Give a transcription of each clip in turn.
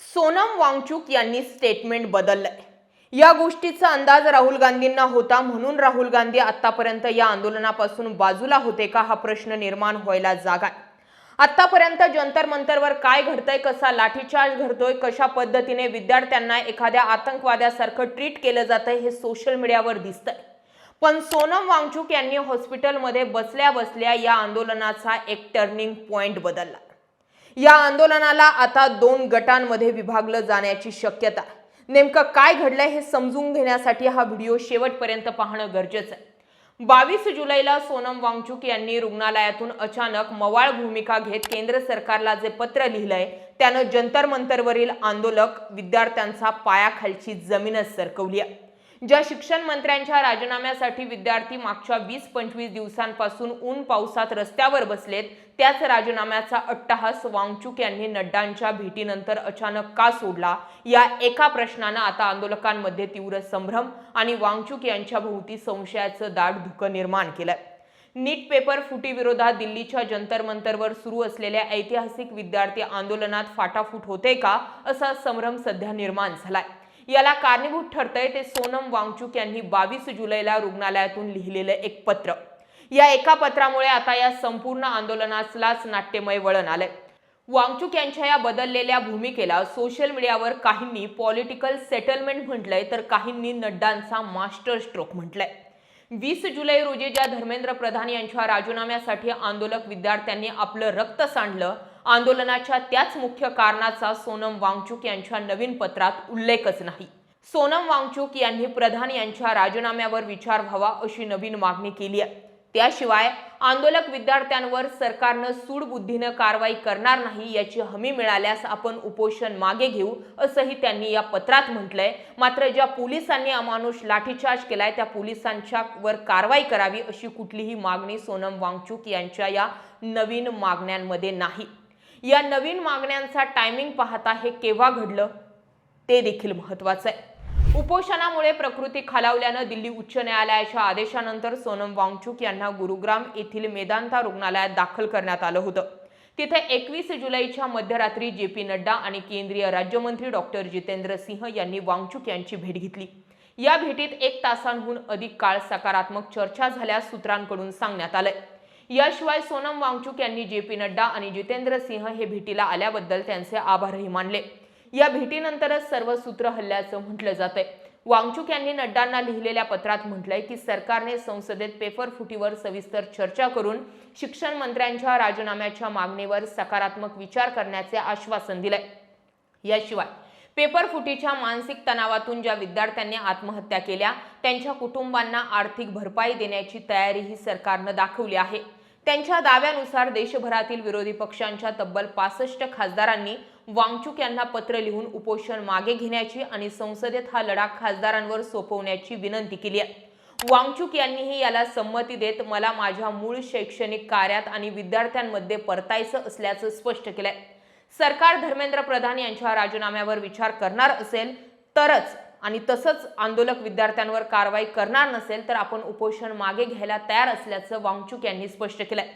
सोनम वांगचुक यांनी स्टेटमेंट बदललंय। या गोष्टीचा अंदाज राहुल गांधींना होता, म्हणून राहुल गांधी आतापर्यंत या आंदोलनापासून बाजूला होते का हा प्रश्न निर्माण व्हायला जागा आहे। आतापर्यंत जंतर मंतरवर काय घडतंय, कसा लाठीचार्ज घडतोय, कशा पद्धतीने विद्यार्थ्यांना एखाद्या आतंकवाद्यासारखं ट्रीट केलं जातंय हे सोशल मीडियावर दिसतंय। पण सोनम वांगचुक यांनी हॉस्पिटलमध्ये बसल्या बसल्या या आंदोलनाचा एक टर्निंग पॉइंट बदलला। या आंदोलनाला आता 2 गटांमध्ये विभागलं जाण्याची शक्यता आहे। नेमकं काय घडलंय हे समजून घेण्यासाठी हा व्हिडिओ शेवटपर्यंत पाहणं गरजेचं आहे। 22 जुलैला सोनम वांगचुक यांनी रुग्णालयातून अचानक मवाळ भूमिका घेत केंद्र सरकारला जे पत्र लिहिलंय त्यानं जंतर मंतरवरील आंदोलक विद्यार्थ्यांचा पायाखालची जमीनच सरकवली आहे। ज्या शिक्षण मंत्र्यांच्या राजीनाम्यासाठी विद्यार्थी मागच्या 20-25 दिवसांपासून ऊन पावसात रस्त्यावर बसलेत, त्याच राजीनाम्याचा अट्टहास वांगचुक यांनी नड्डांच्या भेटीनंतर अचानक का सोडला, या एका प्रश्नानं आता आंदोलकांमध्ये तीव्र संभ्रम आणि वांगचुक यांच्या भोवती संशयाचं दाट धुकं निर्माण केलंय। नीट पेपर फुटी विरोधात दिल्लीच्या जंतर मंतरवर सुरू असलेल्या ऐतिहासिक विद्यार्थी आंदोलनात फाटाफूट होते का, असा संभ्रम सध्या निर्माण झालाय। याला कारणीभूत ठरतंय ते सोनम वांगचुक यांनी 22 जुलैला रुग्णालयातून लिहिलेलं एक पत्र। या एका पत्रामुळे आता या संपूर्ण आंदोलनालाच नाट्यमय वळण आलंय। वांगचुक यांच्या या बदललेल्या भूमिकेला सोशल मीडियावर काहींनी पॉलिटिकल सेटलमेंट म्हटलंय, तर काहींनी नड्डांचा मास्टर स्ट्रोक म्हटलंय। 20 जुलै रोजी ज्या धर्मेंद्र प्रधान यांच्या राजीनाम्यासाठी आंदोलक विद्यार्थ्यांनी आपलं रक्त सांडलं, आंदोलनाच्या त्याच मुख्य कारणाचा सोनम वांगचुक यांच्या नवीन पत्रात उल्लेखच नाही। सोनम वांगचुक यांनी प्रधान यांच्या राजीनाम्यावर विचार व्हावा अशी नवीन मागणी केली आहे। त्याशिवाय आंदोलक विद्यार्थ्यांवर सरकारनं सूडबुद्धीनं कारवाई करणार नाही याची हमी मिळाल्यास आपण उपोषण मागे घेऊ, असंही त्यांनी या पत्रात म्हटलंय। मात्र ज्या पोलिसांनी अमानुष लाठीचार्ज केलाय त्या पोलिसांच्यावर कारवाई करावी अशी कुठलीही मागणी सोनम वांगचुक यांच्या या नवीन मागण्यांमध्ये नाही। या नवीन मागण्यांचा टायमिंग पाहता हे केव्हा घडलं ते देखील महत्त्वाचं आहे। उपोषणामुळे प्रकृती खालावल्यानं दिल्ली उच्च न्यायालयाच्या आदेशानंतर सोनम वांगचुक यांना गुरुग्राम येथील मेदांता रुग्णालयात दाखल करण्यात आलं होतं। तिथे 21 जुलैच्या मध्यरात्री जे.पी. नड्डा आणि केंद्रीय राज्यमंत्री डॉक्टर जितेंद्र सिंह यांनी वांगचुक यांची भेट घेतली। या भेटीत 1 तासांहून अधिक काळ सकारात्मक चर्चा झाल्यास सूत्रांकडून सांगण्यात आलंय। याशिवाय सोनम वांगचुक यांनी जे.पी. नड्डा आणि जितेंद्र सिंह हे भेटीला आल्याबद्दल त्यांचे आभारही मानले। या भेटीनंतरच सर्व सूत्र हल्ल्याचं म्हटलं जातंय। वांगचुक यांनी नड्डांना लिहिलेल्या पत्रात म्हटलंय की सरकारने संसदेत पेपर फुटीवर सविस्तर चर्चा करून शिक्षण मंत्र्यांच्या राजीनाम्याच्या मागणीवर सकारात्मक विचार करण्याचे आश्वासन दिलंय। याशिवाय पेपर फुटीच्या मानसिक तणावातून ज्या विद्यार्थ्यांनी आत्महत्या केल्या त्यांच्या कुटुंबांना आर्थिक भरपाई देण्याची तयारीही सरकारनं दाखवली आहे। त्यांच्या दाव्यानुसार देशभरातील विरोधी पक्षांच्या तब्बल 65 खासदारांनी वांगचुक यांना पत्र लिहून उपोषण मागे घेण्याची आणि संसदेत हा लढा खासदारांवर सोपवण्याची विनंती केली आहे। वांगचुक यांनीही याला संमती देत मला माझ्या मूळ शैक्षणिक कार्यात आणि विद्यार्थ्यांमध्ये परतायचं असल्याचं स्पष्ट केलंय। सरकार धर्मेंद्र प्रधान यांच्या राजीनाम्यावर विचार करणार असेल तरच आणि तसंच आंदोलक विद्यार्थ्यांवर कारवाई करणार नसेल तर आपण उपोषण मागे घ्यायला तयार असल्याचं वांगचुक यांनी स्पष्ट केलंय।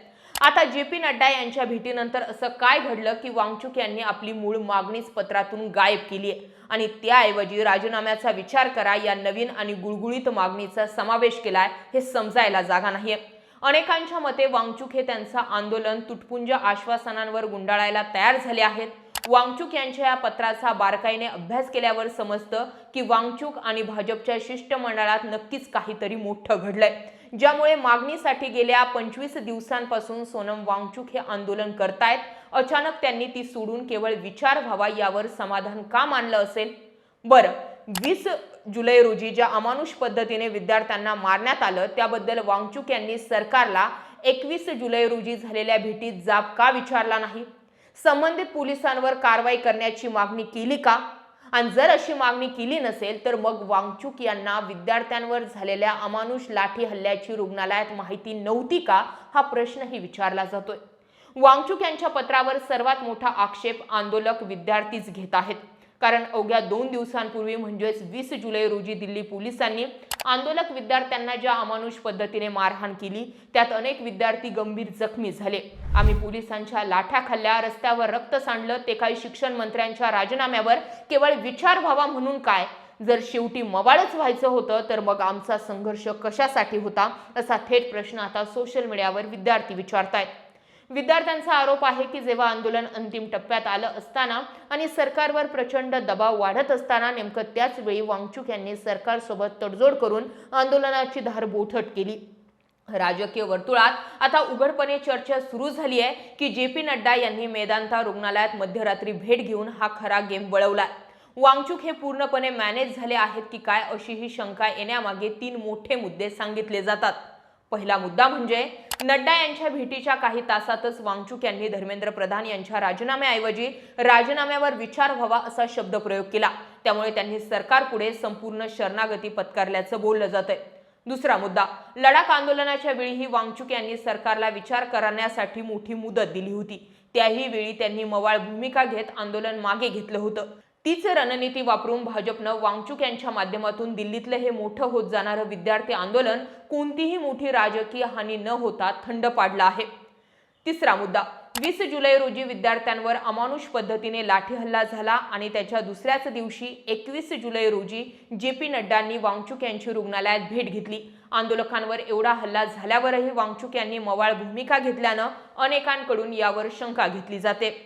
आता जे.पी. नड्डा यांच्या भेटीनंतर असं काय घडलं की वांगचुक यांनी आपली मूळ मागणीच पत्रातून गायब केली आहे आणि त्याऐवजी राजीनाम्याचा विचार करा या नवीन आणि गुळगुळीत मागणीचा समावेश केलाय, हे समजायला जागा नाहीये। अनेकांच्या मते वांगचुक हे त्यांचं आंदोलन तुटपुंज आश्वासनांवर गुंडाळायला तयार झाले आहेत। वांगचुक यांच्या या पत्राचा बारकाईने अभ्यास केल्यावर समजतं की वांगचुक आणि भाजपच्या शिष्टमंडळात नक्कीच काहीतरी मोठं घडलंय, ज्यामुळे मागणीसाठी गेल्या 25 दिवसांपासून सोनम वांगचुक हे आंदोलन करतायत। अचानक त्यांनी ती सोडून केवळ विचार व्हावा यावर समाधान का मानलं असेल? बरं, 20 जुलै रोजी ज्या अमानुष पद्धतीने विद्यार्थ्यांना मारण्यात आलं त्याबद्दल वांगचुक यांनी सरकारला 21 जुलै रोजी झालेल्या भेटीत जाब का विचारला नाही? संबंधित पोलिसांवर कारवाई करण्याची मागणी केली का? आणि जर अशी मागणी केली नसेल तर मग वांगचुक यांना विद्यार्थ्यांवर झालेल्या अमानुष लाठी हल्ल्याची रुग्णालयात माहिती नव्हती का, हा प्रश्नही विचारला जातोय। वांगचुक यांच्या पत्रावर सर्वात मोठा आक्षेप आंदोलक विद्यार्थीच घेत आहेत, कारण अवघ्या 2 दिवसांपूर्वी म्हणजेच 20 जुलै रोजी दिल्ली पोलिसांनी आंदोलक विद्यार्थ्यांना ज्या अमानुष पद्धतीने मारहाण केली त्यात अनेक विद्यार्थी गंभीर जखमी झाले. आम्ही पोलिसांच्या लाठ्या खाल्ल्या, रस्त्यावर रक्त सांडलं. ते काही शिक्षण मंत्र्यांच्या राजीनाम्यावर केवळ विचार व्हावा म्हणून काय? जर शेवटी मवाळच व्हायचं होतं तर मग आमचा संघर्ष कशासाठी होता, असा थेट प्रश्न आता सोशल मीडियावर विद्यार्थी विचारतायत. विद्यार्थ्यांचा आरोप आहे की जेव्हा आंदोलन अंतिम टप्प्यात आलं असताना आणि सरकारवर प्रचंड दबाव वाढत असताना नेमकं त्याच वेळी वांगचुक यांनी सरकारसोबत तडजोड करून आंदोलनाची धार बोथट केली. राजकीय वर्तुळात आता उघडपणे चर्चा सुरू झाली आहे की जे.पी. नड्डा यांनी मेदांता रुग्णालयात मध्यरात्री भेट घेऊन हा खरा गेम वळवलाय. वांगचुक हे पूर्णपणे मॅनेज झाले आहेत की काय, अशी ही शंका येण्यामागे 3 मोठे मुद्दे सांगितले जातात. पहिला मुद्दा म्हणजे नड्डा यांच्या भेटीच्या काही तासातच वांगचुक यांनी धर्मेंद्र प्रधान यांच्या राजीनाम्याऐवजी राजीनाम्यावर विचार व्हावा असा शब्दप्रयोग केला. त्यामुळे त्यांनी सरकारपुढे संपूर्ण शरणागती पत्करल्याचं बोललं जातंय. दुसरा मुद्दा, लडाख आंदोलनाच्या वेळीही वांगचुक यांनी सरकारला विचार करण्यासाठी मोठी मुदत दिली होती. त्याही वेळी त्यांनी मवाळ भूमिका घेत आंदोलन मागे घेतलं होतं. तीच रणनीती वापरून भाजपनं वांगचुक यांच्या माध्यमातून दिल्लीतलं हे मोठं होत जाणारं विद्यार्थी आंदोलन कोणतीही मोठी राजकीय हानी न होता थंड पाडलं आहे. तिसरा मुद्दा, 20 जुलै रोजी विद्यार्थ्यांवर अमानुष पद्धतीने लाठी हल्ला झाला आणि त्याच्या दुसऱ्याच दिवशी 21 जुलै रोजी जे.पी. नड्डांनी वांगचुक यांची रुग्णालयात भेट घेतली. आंदोलकांवर एवढा हल्ला झाल्यावरही वांगचुक यांनी मवाळ भूमिका घेतल्यानं अनेकांकडून यावर शंका घेतली जाते.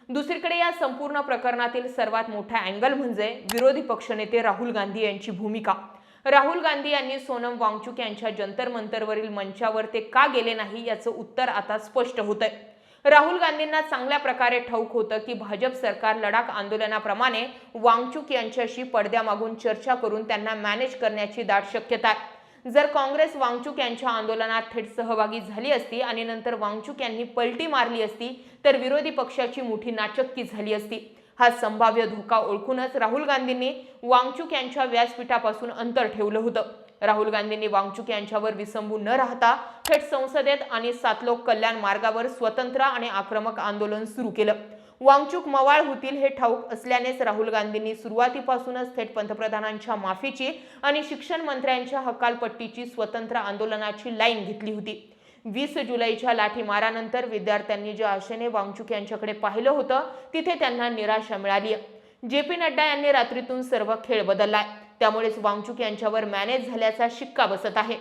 दुसरीकडे या संपूर्ण प्रकरणातील सर्वात मोठा अँगल म्हणजे विरोधी पक्षनेते राहुल गांधी यांची भूमिका. राहुल गांधी यांनी सोनम वांगचुक यांच्या जंतर मंतरवरील मंचावर ते का गेले नाही याचं उत्तर आता स्पष्ट होतंय. राहुल गांधींना चांगल्या प्रकारे ठाऊक होतं की भाजप सरकार लडाख आंदोलनाप्रमाणे वांगचुक यांच्याशी पडद्यामागून चर्चा करून त्यांना मॅनेज करण्याची दाट शक्यता आहे. जर काँग्रेस वांगचुक यांच्या आंदोलनात थेट सहभागी झाली असती आणि नंतर वांगचुक यांनी पलटी मारली असती तर विरोधी पक्षाची मोठी नाचक्की झाली असती. हा संभाव्य धोका ओळखूनच राहुल गांधींनी वांगचुक यांच्या व्यासपीठापासून अंतर ठेवलं होतं. राहुल गांधींनी वांगचुक यांच्यावर विसंबून न राहता थेट संसदेत आणि सातलोक कल्याण मार्गावर स्वतंत्र आणि आक्रमक आंदोलन सुरू केलं. वांगचुक मवाळ होतील हे ठाऊक असल्यानेच राहुल गांधींनी सुरुवातीपासूनच थेट पंतप्रधानांच्या माफीची आणि शिक्षण मंत्र्यांच्या हकालपट्टीची स्वतंत्र आंदोलनाची लाईन घेतली होती. 20 जुलैच्या लाठीमारानंतर विद्यार्थ्यांनी ज्या आशेने वांगचुक यांच्याकडे पाहिलं होतं तिथे त्यांना निराशा मिळाली. जे.पी. नड्डा यांनी रात्रीतून सर्व खेळ बदललाय. त्यामुळेच वांगचुक यांच्यावर मॅनेज झाल्याचा शिक्का बसत आहे.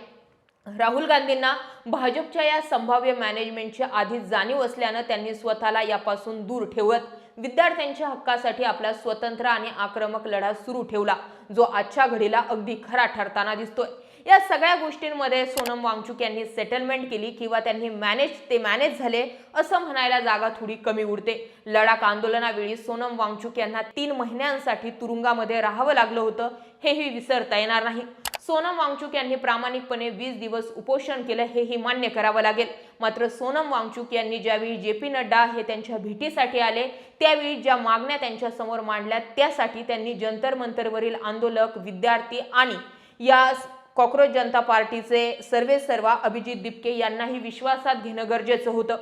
राहुल गांधींना भाजपच्या या संभाव्य मॅनेजमेंटची आधीच जाणीव असल्यानं त्यांनी स्वतःला यापासून दूर ठेवत विद्यार्थ्यांच्या हक्कासाठी आपला स्वतंत्र आणि आक्रमक लढा सुरू ठेवला, जो आजच्या घडीला अगदी खरा ठरताना दिसतोय. या सगळ्या गोष्टींमध्ये सोनम वांगचुक यांनी सेटलमेंट केली किंवा त्यांनी मॅनेज झाले असं म्हणायला जागा थोडी कमी उरते. लडाख आंदोलनावेळी सोनम वांगचुक यांना 3 महिन्यांसाठी तुरुंगामध्ये राहावं लागलं होतं, हेही विसरता येणार नाही. सोनम वांगचुक यांनी प्रामाणिकपणे 20 दिवस उपोषण केलं, हेही मान्य करावं लागेल. मात्र सोनम वांगचुक यांनी ज्यावेळी जे.पी. नड्डा हे त्यांच्या भेटीसाठी आले त्यावेळी ज्या मागण्या त्यांच्या समोर मांडल्या त्यासाठी त्यांनी जंतर मंतरवरील आंदोलक, विद्यार्थी आणि या कॉक्रोच जनता पार्टीचे सर्वेसर्वा अभिजित दिपके यांनाही विश्वासात घेणं गरजेचं होतं.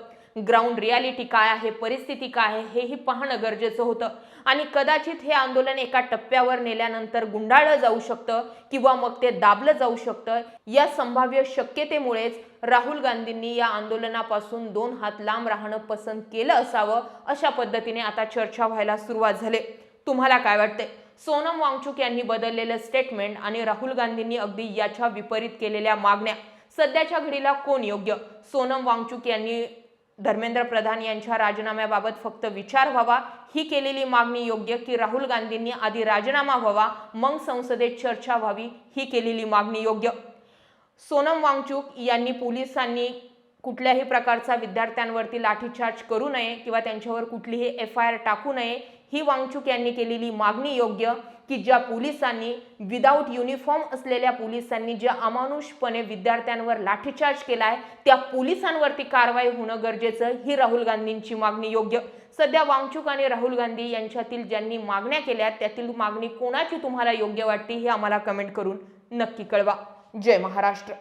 ग्राउंड रियालिटी काय आहे, परिस्थिती काय आहे हेही पाहणं गरजेचं होतं. आणि कदाचित हे आंदोलन एका टप्प्यावर नेल्यानंतर गुंडाळलं जाऊ शकतं किंवा मग ते दाबलं जाऊ शकतं. या संभाव्य शक्यतेमुळेच राहुल गांधींनी या आंदोलनापासून 2 हात लांब राहणं पसंत केलं असावं, अशा पद्धतीने आता चर्चा व्हायला सुरुवात झाली. तुम्हाला काय वाटतंय? सोनम वांगचुक यांनी बदललेलं स्टेटमेंट आणि राहुल गांधींनी अगदी याच्या विपरीत केलेल्या मागण्या, सध्याच्या घडीला कोण योग्य? सोनम वांगचुक यांनी धर्मेंद्र प्रधान यांच्या राजीनाम्याबाबत फक्त विचार व्हावा ही केलेली मागणी योग्य, की राहुल गांधींनी आधी राजीनामा व्हावा मग संसदेत चर्चा व्हावी ही केलेली मागणी योग्य? सोनम वांगचुक यांनी पोलिसांनी कुठल्याही प्रकारचा विद्यार्थ्यांवरती लाठीचार्ज करू नये किंवा त्यांच्यावर कुठलीही FIR टाकू नये ही वांगचुक यांनी केलेली मागणी योग्य, की ज्या पोलिसांनी विदाऊट युनिफॉर्म असलेल्या पोलिसांनी ज्या अमानुषपणे विद्यार्थ्यांवर लाठीचार्ज केलाय त्या पोलिसांवरती कारवाई होणं गरजेचं ही राहुल गांधींची मागणी योग्य? सध्या वांगचुक आणि राहुल गांधी यांच्यातील ज्यांनी मागण्या केल्या त्यातील मागणी कोणाची तुम्हाला योग्य वाटते हे आम्हाला कमेंट करून नक्की कळवा. जय महाराष्ट्र.